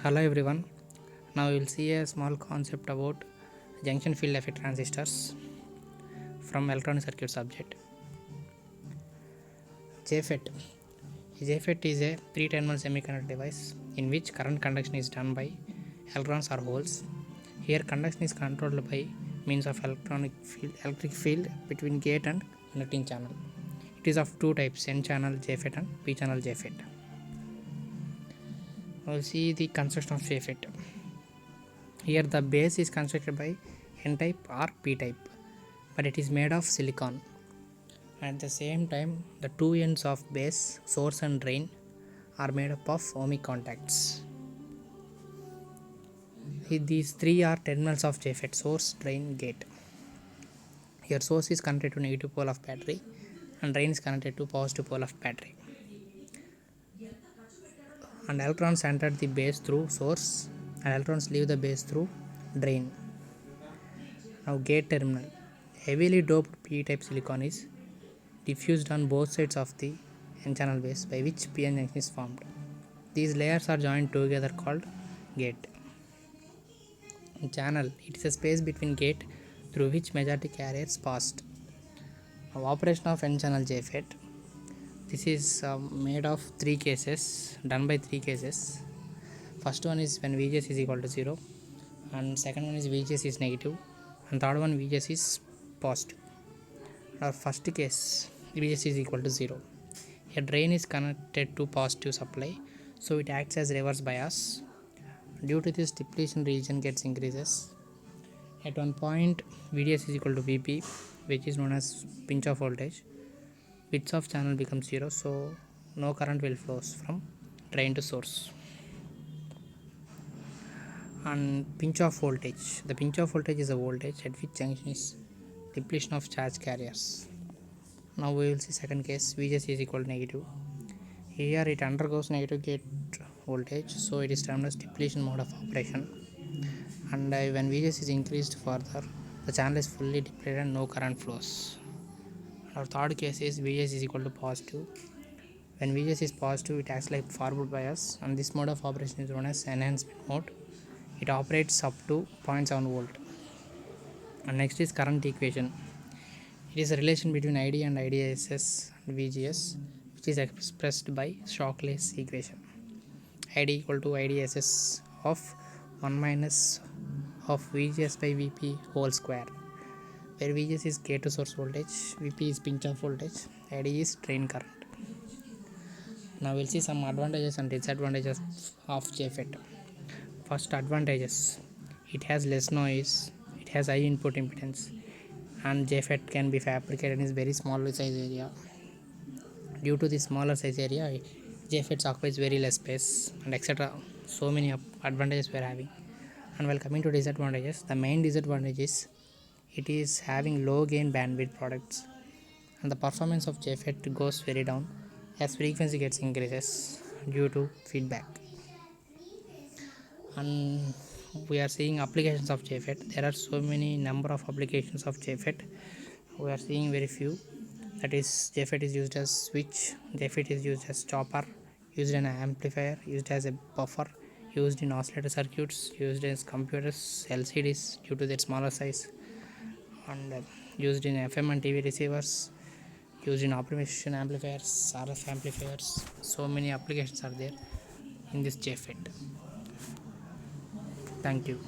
Hello everyone. Now we will see a small concept about junction field effect transistors from electronic circuit subject. JFET. JFET is a three-terminal semiconductor device in which current conduction is done by electrons or holes. Here conduction is controlled by means of electric field between gate and conducting channel. It is of two types, N channel JFET and P channel JFET. We will see the construction of JFET. Here the base is constructed by N type or P type, but it is made of silicon. At the same time, the two ends of base, source and drain, are made up of ohmic contacts. These three are terminals of JFET: source, drain, gate. Here source is connected to negative pole of battery and drain is connected to positive pole of battery. And electrons enter the base through source and electrons leave the base through drain. Now gate terminal. Heavily doped P-type silicon is diffused on both sides of the N-channel base, by which PN junction is formed. These layers are joined together called gate. Channel. It is a space between gate through which majority carriers passed. Now operation of N-channel JFET. This is made of three cases, done by three cases. First one is when VGS is equal to 0, and second one is VGS is negative, and third one VGS is positive. Our first case, VGS is equal to 0. A drain is connected to positive supply, so it acts as reverse bias. Due to this, depletion region gets increases. At one point, VDS is equal to VP, which is known as pinch off voltage. Width of channel becomes 0, so no current will flow from drain to source. And pinch off voltage. The pinch off voltage is a voltage at which junction is depletion of charge carriers. Now we will see second case, VGS is equal to negative. Here it undergoes negative gate voltage, so it is termed as depletion mode of operation. And when VGS is increased further, the channel is fully depleted and no current flows. Our third case is VGS is equal to positive. When VGS is positive, it acts like forward bias, and this mode of operation is known as enhancement mode. It operates up to 0.7 volt. And next is current equation. It is a relation between ID and IDSS and VGS, which is expressed by Shockley's equation. ID equal to IDSS of 1 minus of VGS by VP whole square, where VGS is gate to source voltage, VP is pinch off voltage, ID is drain current. Now we'll see some advantages and disadvantages of JFET. First, advantages: it has less noise, it has high input impedance, and JFET can be fabricated in very small size area. Due to the smaller size area, JFET occupies very less space, and etc. So many advantages we are having. And while coming to disadvantages, the main disadvantage is it is having low gain bandwidth products, and the performance of JFET goes very down as frequency gets increases due to feedback. And we are seeing applications of JFET. There are so many number of applications of JFET. We are seeing very few. That is, JFET is used as switch, JFET is used as chopper, used in an amplifier, used as a buffer, used in oscillator circuits, used as computers, LCDs due to their smaller size, and used in FM and TV receivers, used in optimization amplifiers, RF amplifiers. So many applications are there in this JFET. Thank you.